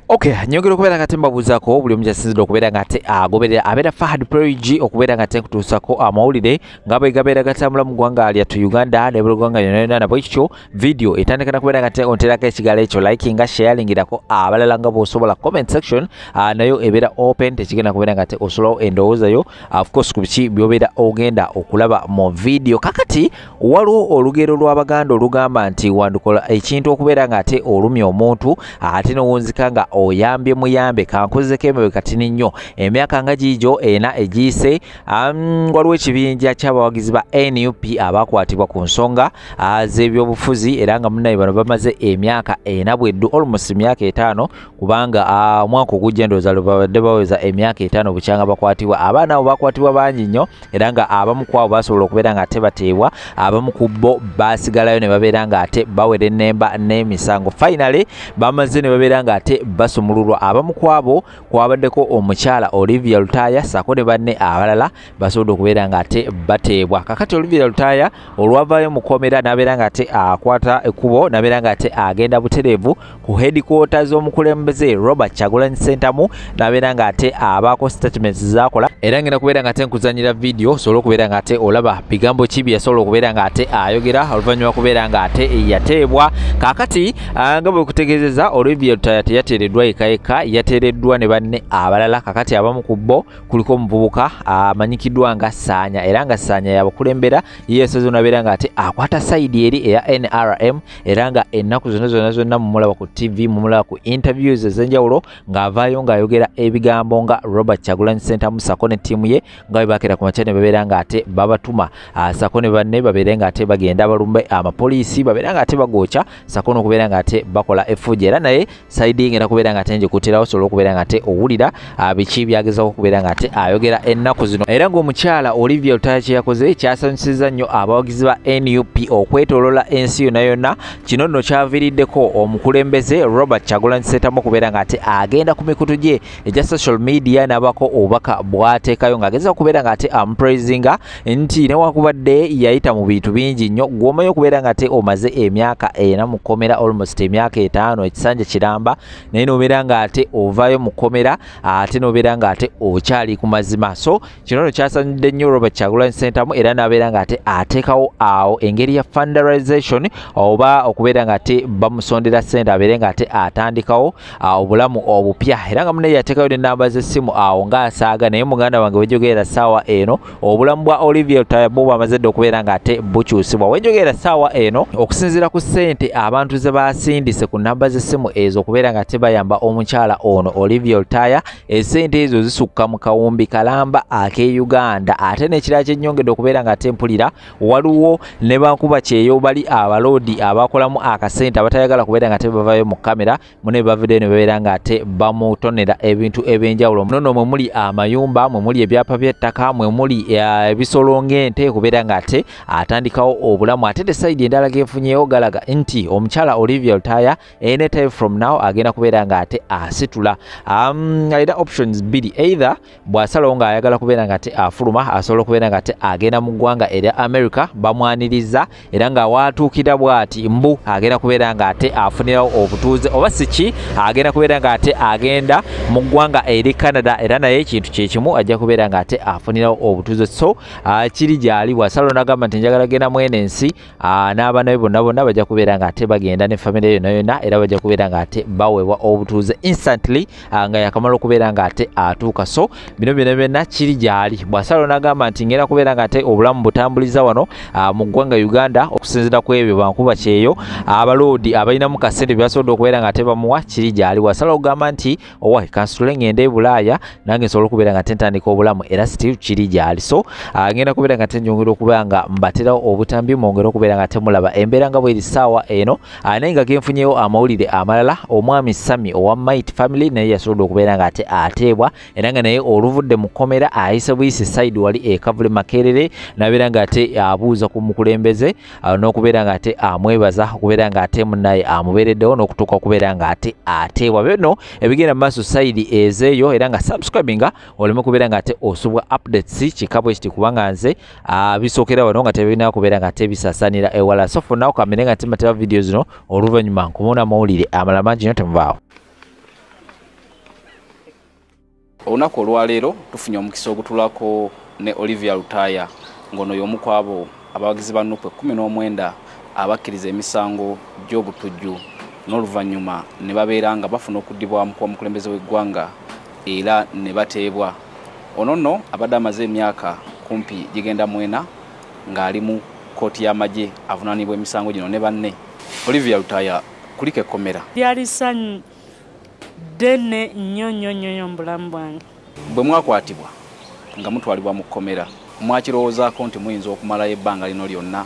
Okay, nyongera kubera ngate mbabuzako buli omujasinzidde okubeera ngate agoberera abeera Fahad Pregi okubeera ngate kutuusako amawulire ngabo egabeera gatambula mu ggwanga lyattu Uganda ne buli ggwanga lyonna nabwe kityo video etandika na kubeera ngate onterako ekigalo ekyo likinga sharingirako abalala nga bw'osobola comment section nayo ebeera open tekigenda kubeera ngate osolawo endowooza yo of course ku biki by'obeera ogenda okulaba mu video. Kakati waliwo olugero lw'Abaganda olugamba nti wandukola ekintu okubeera ngate olumya omuntu ate n'owunzika nga oyambye muyambe kankozeko emewe katini nnyo emyaka nga gijo ena egiyise waliwo ekibinja ky'abawagizi ba NUP abakwatibwa ku nsonga z'ebyobufuzi era nga munnaye bano bamaze emyaka ena bweddu almost emyaka 5 kubanga omwaka ogujja ndowooza babadde baweza emyaka 5 bukyanga bakwatibwa. Abaana abo bakwatibwa bangi nnyo era nga abamu kwabo basobola okubeera nga ate bateebwa, abamu ku bo basigalayo ne babeera nga ate bawera ennemba n'emisango. Finally bamaze ne babeera nga ate basumululwa. Abamu kwabo kwabaddeko omukyala Olivia Lutaya sako ne banne abalala basobodde okubeera nga ate bateebwa. Kakati Olivia Lutaya olwavaayo mukomera n'abeera nga ate akwata ekkubo n'abeera nga ate agenda butereevu ku headquarters z'omukulembeze Robert Kyagulanyi Ssentamu n'abeera nga ate abaako statements zaakola era ngenda kubeera nga ate nkuzanyira video osobola okubeera nga ate olaba bigambo ki bye yasobola okubeera nga ate ayogera oluvannyuma kubeera nga ate yateebwa. Kakati nga bwe kutegeezeza Olivia Lutaya teyateereddwa yekayeka, yateereddwa ne banne abalala. Kakati abamu ku bo kuliko omuvubuka amanyikiddwa nga Ssaanya era nga Ssaanya yabakulembera yeesozo nabeera nga ate akwata sayidi eri eya NRM era nga ennaku zonna mumulaba ku TV mumulaba ku interviews ez'enjawulo ng'avaayo ng'ayogera ebigambo nga Robert Kyagulanyi Ssentamu sako ne ttiimu ye nga bwe baakera ku makya ne babeera nga ate babatuma sako ne banne babeere nga ate bagenda balumbe amapoliisi babeera nga ate bagooca sako n'okubeera nga ate bakola effuja era naye sayidi ngenda kubeera nga ate njikutirawo osobola okubeera nga ate owulira biki byagezako okubeera nga ate ayogera ennaku zino. Era ng'omukyala Olivia Lutaya kye yakoze kyasanyusizza nnyo abawagizi ba NUP okwetoolola ensi yonna yonna. Kino nno kyaviiriddeko omukulembeze Robert Kyagulanyi Ssentamu okubeera nga ate agenda ku mikutu gye egya social media n'abako obubaka bw'ateekayo ng'ageza okubeera nga ate amupraisinga nti newakubadde yayita mu bintu bingi nnyo gw'omanyi okubeera nga ate omaze emyaka 4 mu kkomera almost emyaka 5 ekisanja kiramba naye n'obeera nga ate ovaayo mu kkomera ate n'obeera nga ate okyali ku mazima. So kino nno kyasanyudde nnyo Robert Kyagulanyi Ssentamu era n'abeera nga ate ateekawo awo engeri ya fundraisation oba okubeera nga ate bamusondera ssente abeere nga ate atandikawo obulamu obupya era nga munnaye yateekayo n'ennamba z'essimu awo ng'asaaga naye muganda wange wenjogerera ssaawa eno obulamu bwa Olivia Lutaya bwo bwamaze dde okubeera nga ate bukyusibwa. Wenjogerera ssaawa eno okusinziira ku ssente abantu ze basindise ku nnamba z'essimu ezo okubeera nga ate bayamba omukyala ono Olivia Lutaya essente ezo zisukka mu kawumbi kalamba ak'e Uganda. Ate n'ekirala kyennyongedde okubeera nga ate mpulira waliwo ne bankuba kyeyo bali abaloodi abakolamu akasente abatayagala kubeera nga ate bavaayo mu kamera mune bavuddeyo ne babeera nga ate bamutonera ebintu ebyenjawulo munono mwe muli amayumba mwe muli ebyapa by'ettaka mwe muli ebisolo ng'ente kubeera nga ate atandikawo obulamu. Ate sayidi endala genfunyeewo galaga nti omukyala Olivia Lutaya anytime from now agenda kubeera nga ate asitula alina options bbiri either bw'asalawo ng'ayagala kubeera nga ate afuluma asobola okubeera nga ate agenda mu ggwanga erya America bamwaniriza era nga waatuukira bw'ati mbu agenda kubeera nga ate afunirawo obutuuze oba siki agenda kubeera nga ate agenda mu ggwanga eri Canada era naye ekintu kye kimu ajja kubeera nga ate afunirawo obutuuze. So kiri gyali bw'asalawo n'agamba nti njagala genda mu eno ensi n'abaana be bonna bajja kubeera nga ate bagenda ne famire yonna yonna era bajja kubeera nga ate baweebwa obutuuze instantly nga yakamala okubeera nga ate atuuka. So bino byonna kiri gyali bw'asalawo n'agamba nti ngenda kubeera nga ate obulamu butambuliza wano mu ggwanga Uganda okusinziira ku ebyo bankuba kyeyo abaloodi abalinamu kasente byasobodde okubeera nga ate bamuwa kiri gyali bw'asalawo okugamba nti owa kansitule ngende e Bulaaya nange nsobola okubeera nga ate ntandika obulamu era still kiri gyali. So ngenda kubeera nga ate njongera okubeera nga mbaterawo obutambi mwongera okubeera nga ate mulaba embeera nga bweri ssaawa eno naye nga genfunyeewo amawulire amalala. Omwami Sami owa Might Family naye yasobodde okubeera nga ate ateebwa era nga naye oluvudde mu kkomera ayise buyise side wali ekavule Makerere nabeera nga ate abuuza ku mukulembeze n'okubeera nga ate amwebaza okubeera nga ate munnaye amubeereddewo n'okutuuka okubeera nga ate ateebwa. Bino ebigenda mu maaso side ezeeyo era nga subscribinga oleme kubeera nga ate osubwa updates kikabo ekiti kubanga nze bisookera wano nga tebirina kubeera nga ate bisaasaanira ewala. So for now kamere nga ate mbateba video zino oluvannyuma nkumuna amawulire amala mangi nnyo temuvaawo. Olunaku olwaleero tufunye omukisa ogutulako ne Olivia Lutaya ngono y'omu ku abo abawagizi ba NUP 19 abakkiriza emisango gy'obutujju n'oluvannyuma ne babeera nga bafuna okuddibwamu kw'omukulembeze w'eggwanga era ne bateebwa. Ono nno abadde amaze emyaka kumpi gigenda 4 ng'ali mu kkooti y'amagye avunaanibwa emisango gino ne banne. Olivia Lutaya kuliko ekkomera lyali ssanyu ddene nnyo mu bulamu bwange. Bwe mwakwatibwa nga mutwalibwa mu kkomera mwakirowoozaako nti muyinza okumalayo ebbanga lino lyonna?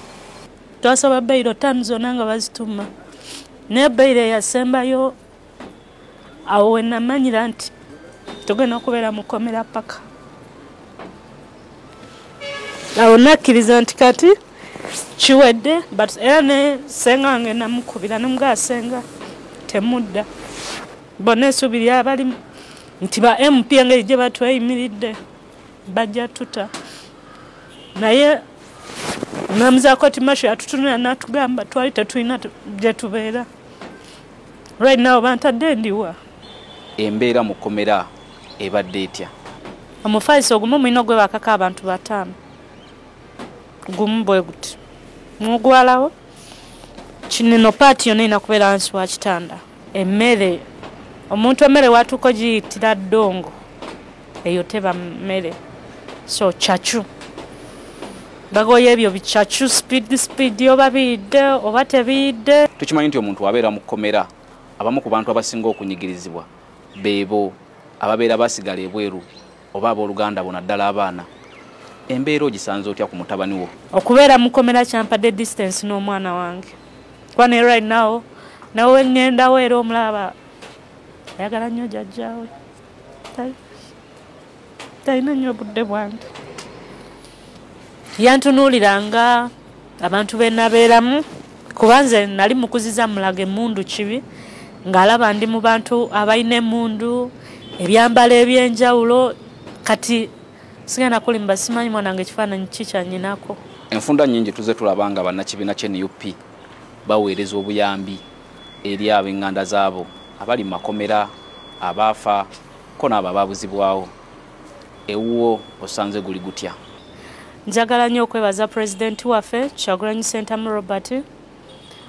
Twasaba bbayiro 5 zonna nga bazituma naye bbayiro yasembayo. Awo we namanyira nti tugenda okubeera mu kkomera paka. Awo nakkiriza nti kati kiwedde, but era ne senga wange namukubira n'omugala senga temudda. Bonna essuubi lyabalimu nti ba MP engeri gye batweyimiridde bajja tuta. Naye namuza koti masho yatutunula n'atugamba twali tetulina gye tubeera. Right now bantadde ndiwa. Embeera mu kkomera ebadde etya? Omufaliso ogumu mulina gwe bakaka abantu 5. Gumu bwe guti. Mugwalawo kinino paati yonna ina kubeera wansi wa kitanda. Emmere omuntu emmere watuuko giyitira ddongo eyo teba mmere. So chachu bagoye ebyo bichachu speed oba biyidde oba tebiyidde. Tukimanyi nti omuntu abeera mu kkomera abamu ku bantu abasinga okunyigirizibwa beebo ababeera basigala ebweru oba abooluganda bona ddala abaana. Embeera ogisanze otya ku mutabani wo? Okubeera mu kkomera kyampadde distance n'omwana wange. Kwane right now nawe ngendawo era omulaba ayagala nnyo jjajjaawe. Talina nnyo budde bwange. Yantunuuliranga abantu be nabeeramu kubanze nali mukuziza mulaga emmundu kibi ng'alaba ndi mu bantu abalina emmundu ebyambalo ebyenjawulo. Kati sigenda kulimba simanyi mwanange ekifaananyi kikyanyinako. Enfunda nnyingi tuze tulaba nga bannakibiina ky'NUP baweereza obuyambi eri ab'eŋŋanda zaabo abali mu makomera abaafa ko n'abo abaabuzibwawo. Ewuwo osanze guli gutya? Njagala nnyo okwebaza Pulezidenti waffe Kyagulanyi Ssentamu Robert,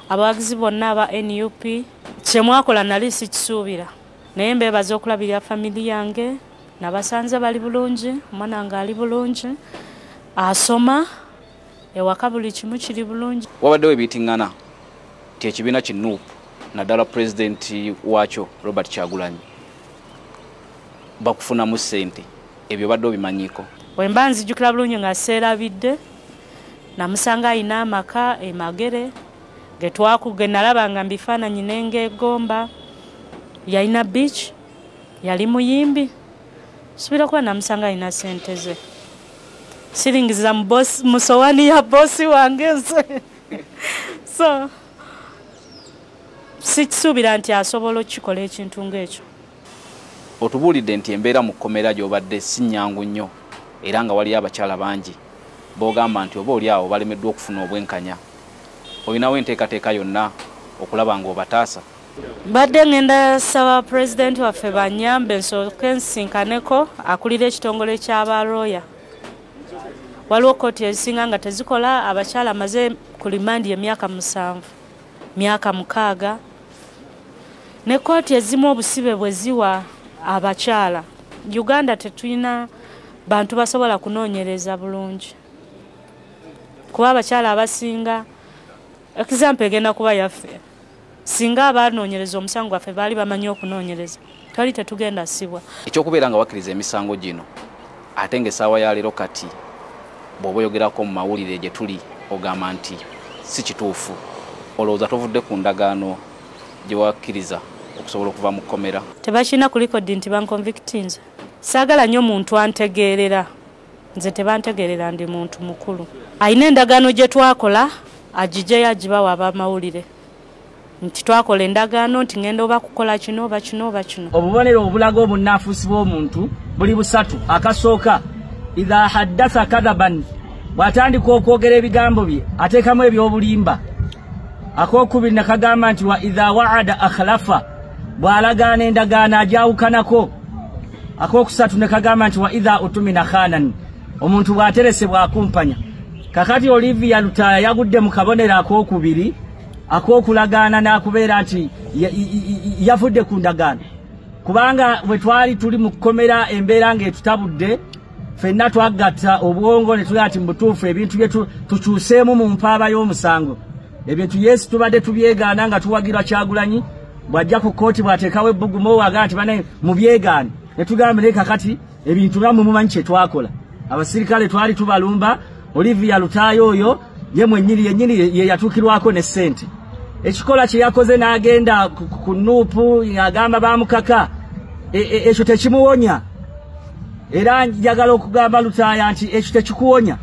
abawagizi bonna aba NUP. Kye mwakola nali sikisuubira naye mbeebaza okulabirira famili yange. Nabasanze bali bulungi, omwana wange ali bulungi, asoma, ewaka buli kimu kiri bulungi. Wabaddewo ebiitiŋŋana nti ekibiina ki NUP naddala Pulezidenti waakyo Robert Kyagulanyi bakufunamu ssente, ebyo badde obimanyiiko? Bwe mba nzijjukira bulungi nga seerabidde namusanga ayina amaka emagere ge nalabanga mbifaananyi n'engeegomba, yalina beach, yali muyimbi. Subira kuba namusanga ayina ssente ze. Siringiza mu sowaani ya bosi wange nze. So sikisuubira nti asobola okukikola ekintu ng'ekyo. Otubuulidde nti embeera mu kkomera gy'obadde si nnyangu nnyo era nga waliyo abakyala bangi b'ogamba nti oba oli awo balemeddwa okufuna obwenkanya. Olinawo enteekateeka yonna okulaba ng'obataasa? Badde ngenda saba Pulezidenti waffe banyambe nsooke nsinkaneko akulira ekitongole ky'abalooya. Waliwo kkooti ezisinga nga tezikola, abakyala amaze ku limandi emyaka 7, myaka 6. Ne kkooti ezimu obusibe bwe ziwa abakyala. Uganda tetulina bantu basobola kunoonyereza bulungi. Kuba abakyala abasinga, example egenda kuba yaffe. Singa abanoonyereza omusango gwaffe baali bamanyi okunoonyereza, twali tetugenda sibwa. Ekyokubeera nga wakkiriza emisango gino ate ng'essaawa ya leero kati bw'oba oyogerako mu mawulire gye tuli ogamba nti si kituufu, olowooza tovudde ku ndagaano gye wakkiriza okusobola okuva mu kkomera? Tebakirina kulikodi nti banconvictinze. Saagala nnyo muntu antegeerera. Nze tebantegeerera ndi muntu mukulu. Ayina endagaano gye twakola agijjeyo agibawa ab'amawulire. Nti twakola endagaano nti ngenda oba kukola kino oba kino oba kino. Obubonero obulaga obunnaafuusi bw'omuntu buli busatu. Akasooka idha haddatha kadhaban, bw'atandika okwogera ebigambo bye ateekamu eby'obulimba. Akookubiri ne kagamba nti wa idha wa'ada akhlafa, bw'alagaana endagaano agyawukanako. akokusatu ne kagamba nti wa idha utumina khanan omuntu bwateresebwa akumpanya kakati Olivia Lutaya yagudde mu kabonero akokubiri akokulagaana n'akubeera nti yavudde ku ndagaano kubanga bwe twali tuli mu kukomera embeera ng'etutabudde ffenna twagatta obwongo ne tugaa ati mu butuufu ebintu bye tukyuseemu mu mpaaba y'omusango ebintu Yesu tubadde tubyegaana nga tuwagirwa Kyagulanyi bw'ajja ku kkooti bw'ateekawo ebbugumu wagaa nti bane mubyegaane ne tugamba naye kakati ebintu nammwe mumanyi kye twakola abasirikale twali tubalumba Olivia Lutaya oyo ye mwennyini ye yatuukirwako ne ssente ekikola kye yakoze n'agenda ku Nuupu agamba bamukaka ekyo tekimuwonya era njagala okugamba Lutaya nti ekyo tekikuwonya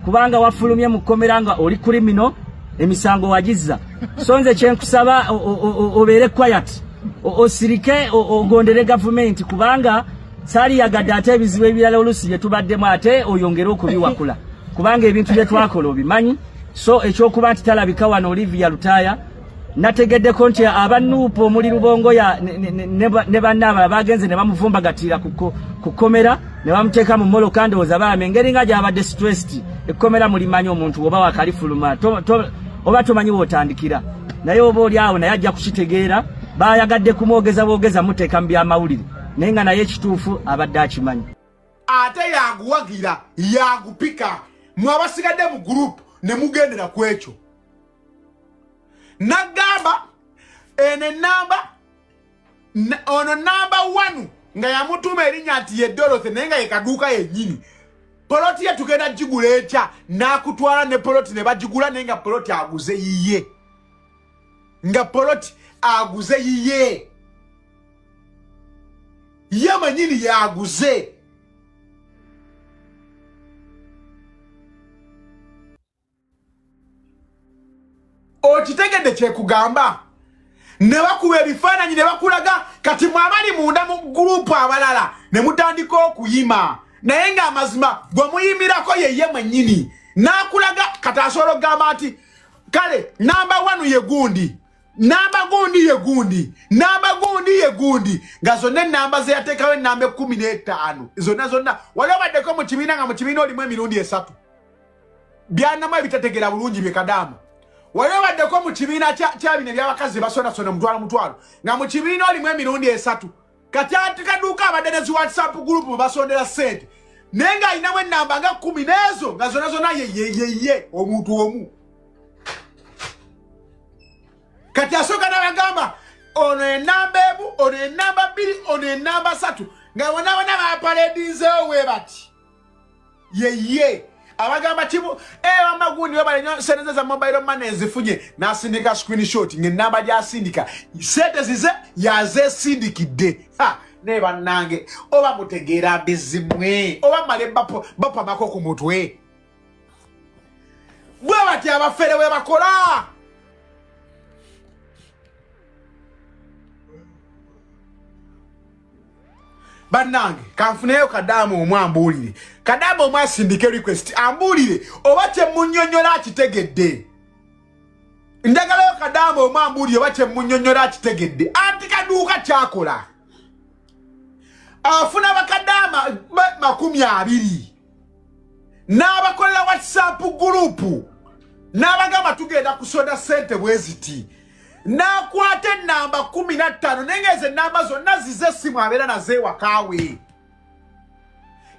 kubanga wafulumye mu kkomera nga oli kulimino emisango wagizza so nze kyenkusaba obeere quiet osirike ogondere gavumenti kubanga saali yagadde ate ebizibu ebirala olusi bye tubaddemu ate oyongere okubiwakula kubanga ebintu bye twakola obimanyi so ekyokuba nti talabika wano Olivia Lutaya nategeddeko nti abanuupu omuli Lubongoya ne bannaaba bagenze ne bamuvumbagatira ku kkomera ne bamuteeka mu moloka ndowooza baame engeri nga gy'abadde stressed ekkomera mulimanyi omuntu oba wakalifuluma oba tomanyi wootandikira naye oba oli awo naye ajja kukitegeera bayagadde kumwogeza boogeza muteeka mu byamawulire naye nga naye ekituufu abadde akimanyi ate yaguwagira yagupika mwabasigadde mu group ne mugendera ku ekyo nagamba ene namba ono namba 1 nga yamutuma erinnya nti ye Dorothy naye nga yekaduuka yennyini poloti ye tugenda gigula etya n'akutwala ne poloti ne bagigula naye nga poloti aguze yiye ye manyini yaguze okitegedde kyekugamba ne bakuba ebifaananyi ne bakulaga kati mwabali munda mu gurupu abalala ne mutandika okuyima naye ng'amazima gwe muyimirako yeye mwennyini n'akulaga kati asobola okugamba nti kale namba 1 ye gundi namba gundi ye gundi nga zonna ennamba ze yateekawo ennamba 15 zonna waliwo baddeko mu kibiina nga mu kibiina olimu emirundi 3 byanamu ebitategera bulungi bye Kadamu waliwo baddeko mu kibiina kya bino ebyabakazi basonasona mutwalo nga mu kibiina olimu emirundi 3 kati atikaduuka abadde ne zi WhatsApp group basondera ssente naye ng'alinamu ennamba nga 10 n'ezo nga zonna ye omuntu omu kati asooka n'abagamba ono enamba emu ono enamba 2 ono enamba 3 nga bonna bapaledinzeewo we bati ye abagamba kimu amagundi webalenyo sente za mobile money ezifunye n'asindika screenshot ng'enamba gy'asindika sente zize yazesindikidde ne bannange oba mutegeera bizimwe oba male bapamako ku mutwe bwe bati abafere we bakola bannange kanfuneyo Kadamu omwambulire Kadamu omwasindike request ambulire oba kyemunnyonnyola akitegedde ndagalayo Kadamu omwambulire oba kyemunnyonnyola akitegedde anti kaduuka kyakola afuna bakadama 20 n'abakolera WhatsApp group n'abagamba tugenda kusoda sente bweziti n'akwata ennamba 15 nengeze ennamba zonna zize essimu abeera naze wakaawe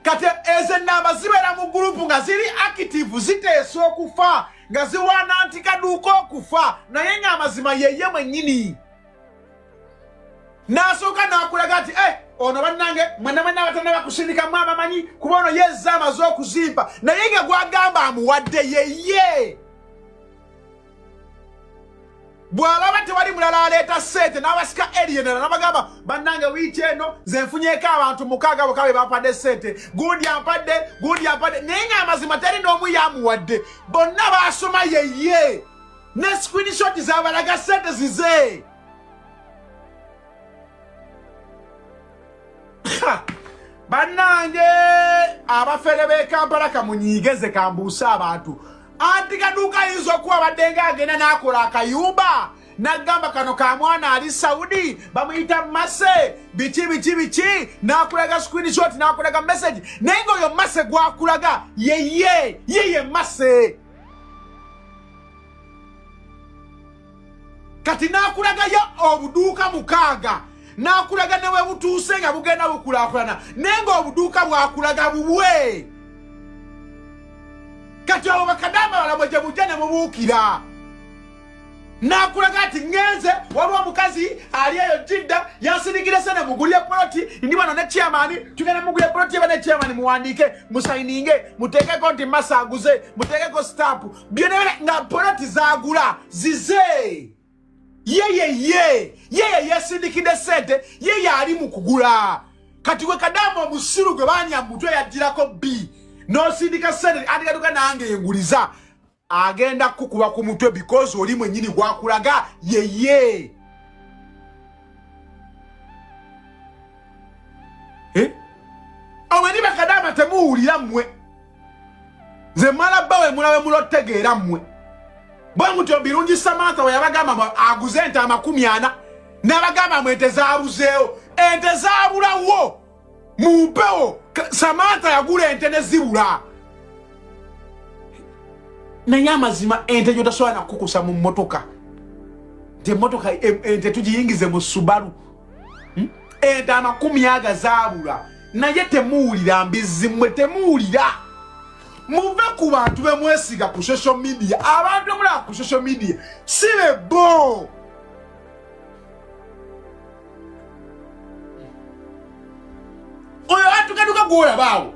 kati ezo ennamba zibeera mu group nga ziri active ziteesa okufa nga ziwaana nti kaduuka okufa naye ng'amazima yeye mwennyini n'asooka n'akulaga nti ono bannange mwenna batana bakusindikamu abamanyi kuba ono yezza amaze okuzimba naye nga gwagamba amuwadde yeye bw'alaba tewali mulala aleeta ssente n'abasika eriyenera n'abagamba bannange wiiki eno nze nfunyeeko abantu 6 bokka be bapadde ssente gundi ampadde naye ng'amazima teri n'omu yamuwadde bonna baasoma yeye ne screenshot zabalaga ssente zize bannange abafere b'e Kampala kamunyiigeze kambuusa abantu anti kaduuka ayinza okuba badde ng'agenda n'akola akayumba nagamba kano ka mwana ali Saudi bamuyita Mase bichi nakulaga screenshot nakulaga message nengo yo Mase gwakulaga ye Mase kati nakulaga ya obuduka mukaga nakulaga newe butuse nga bugenda bukulakulana nengo obuduka bwakulaga bubwe kati abo bakadama balabweje bujane mubukira nakulaga ati ngenze waliwo mukazi aliyeyo Jidda yansinigire sene mugulie ploti ndi bano ne chairman tugenda mugulie ploti bane chairman muwandike musaininge muteke konti masaguze muteke ko stamp byone nga ploti zagula zize ye sindikide sente ye ali mukugula kati we kadama musiru gwe banya mutwe yajirako B no sindika sente andikaduka nange yenguliza agenda kukuba ku mutwe because oli mwenyini gwakulaga ye awani bakadama temuwulira mmwe nze mala bawe mulawe mulotegeera mmwe bwe mutyo birungi Samantha we yabagamba aguze ente 40 n'abagamba mu ente zaabuzeewo ente zaabulawo mumpewo Samantha yagula ente ne zibula naye amazima ente gyotasobola nakukusa mu mmotoka nti emmotoka ente tugiyingize mu Subaru ente 40 zaabula naye temuwulira mbizzi mmwe temuwulira muve ku bantu bemwesiga ku social media abantu mula ku social media sibe bo oyo atukaduka gwola bawo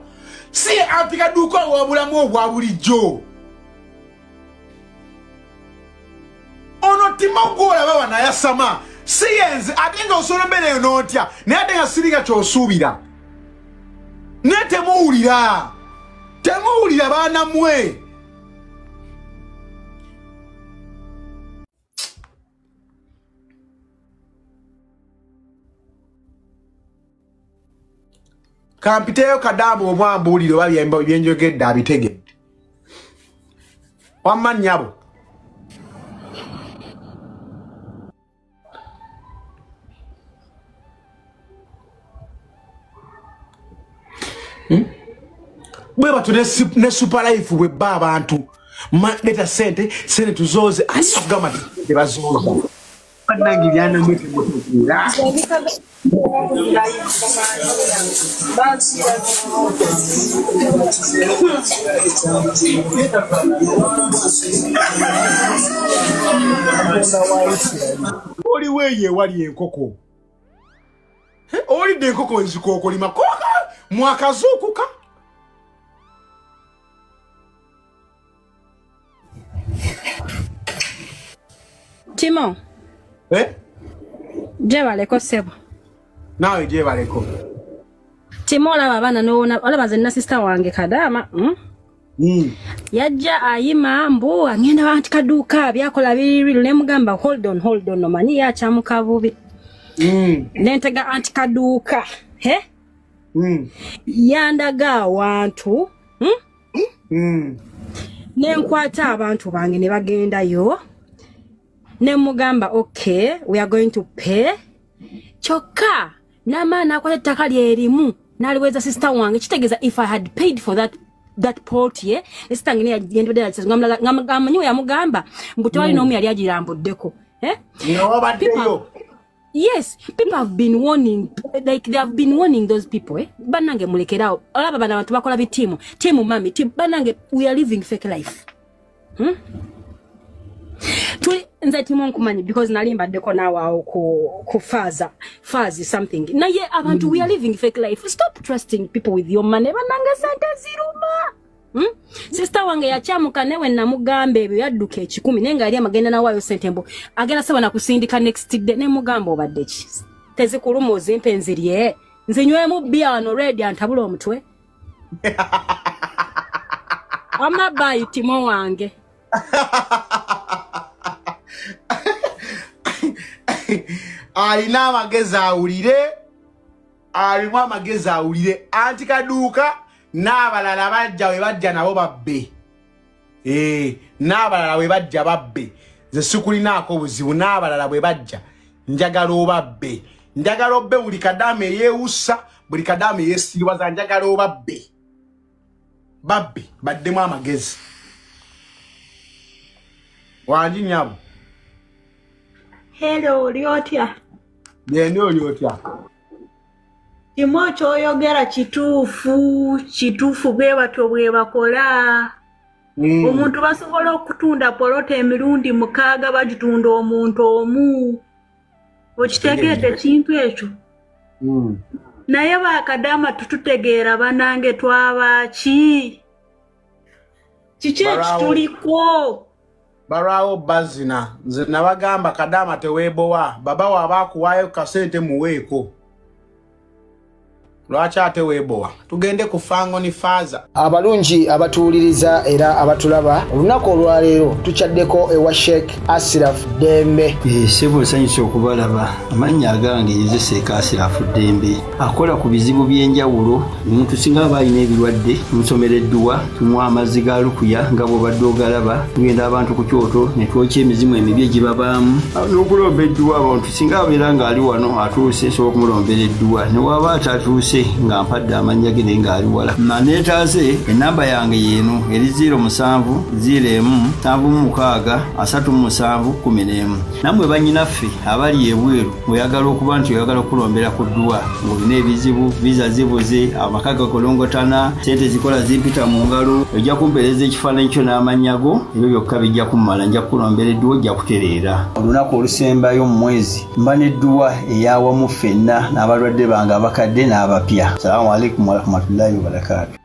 si antikaduka wabulamu obwa bulijjo ono timogwola bawa nayasama si yenze atenga osolombere notya naye atenga siringa kyosuubira naye temuwulira temuwulira baana mmwe kampiteyo kadamu omwambuulire oba byenjogedde abitegedde wamma nnyabo bwe batu ne super life bwe ba abantu leta sente tuzoze asugama tebazoza banangi byana mwete mutokira oli weye wali enkoko oli de enkoko ezikoko limakoka mwakazukuka Timo. Jebaleko sebo. Nawe jebaleko. Timo laba bana olaba zenna sister wange kadama. Yajja ayima mbu angenda bantu kaduka byakola biri ne mugamba hold on no mani ya chamuka bubi. Nentega antikaduka. Yandaga abantu. Nenkwata abantu bange ne bagenda yo. Nemugamba okay we are going to pay choka namana kwa ettaka lyerimu naliweza sister wange kitegeza if I had paid for that port ye sister ngine yendebedera ngamanyo ya mugamba mbutwali nomu yali agirambuddeko yes people have been warning like they have been warning those people banange mulekerao olaba bana abantu bakola bitimu timu mami timu banange we are living fake life tuli nze Timo nkumanyi because nalimba deko nawa ku fazi something na ye abantu we are living fake life. Stop trusting people with your money bananga sente ziruma. Sister wange yachamuka newe namugambe ebyo yadduka 10 nenga ali amagenda na wayo sentembo agenda saba na kusindika next day ne mugambo obadde ki tezikulumo zimpenziriye nze nywemu biano ready antabula omutwe amabayi Timo wange alina amagezi awulire antikaduuka n'abalala bajja we bajja nabo babbe n'abalala we bajja babbe nze sikulinaako buzibu n'abalala bwe bajja njagala obabbe njagala obbe buli kadamu eyeewussa buli kadamu eyeesiriwaza njagala obabbe babbe baddemu amagezi wanji nyabo Hello, oli otya? Ndi oli otya? Kimo kyoyogera kituufu bwe batyo bwe bakola. Omuntu basobola okutunda polota emirundi 6 bagitunda omuntu omu. Okitegeedde kintu ekyo? Naye bakadama tututegeera banange twaba ki? Kiki ekituliko? Barawo bazina nze nabagamba kadama teweebowa baba wabakuwaayo kasente muweeko lwaki ate weebowa tugende ku fango ni faza abalungi abatuuliriza era abatulaba olunaku olwaleero tukyaddeko ewa Sheikh Ashraf Dembe sebo nsanyusa okubalaba amannya agange nze Sheikh Ashraf Dembe akola ku bizibu by'enjawulo omuntu singa aba alina ebirwadde musomereddwa tumuwa amazzi ga lukuya nga bw'obadde ogalaba tugenda abantu ku kyoto ne twokya emizimu emibi egibabaamu n'okulomba edduwa abantu singa abeera ng'ali wano atuuse sobola okumulombera edduwa ne waba atatuuse nga mpadde amannya ge naye ng'ali wala naneetaase ennamba yange yeeno eri 0707363711 nammwe bannyinaffe abali ebweru oyagala okuba nti oyagala okulombera ku dduwa ng'olina ebizibu viza zibuze amaka gakolongotana sente zikola zimpita mu ngalo ojja kumpeereza ekifaananyi kyo n'amannya go ebyo byokka bijja kummala nja kukulombera edduwa ojja kutereera olunaku olusembayo mu mwezi mba n'edduwa eyawamu ffenna n'abalwadde bange abakadde n'abapya. Assalamu alaikum warahmatullahi wabarakatuh.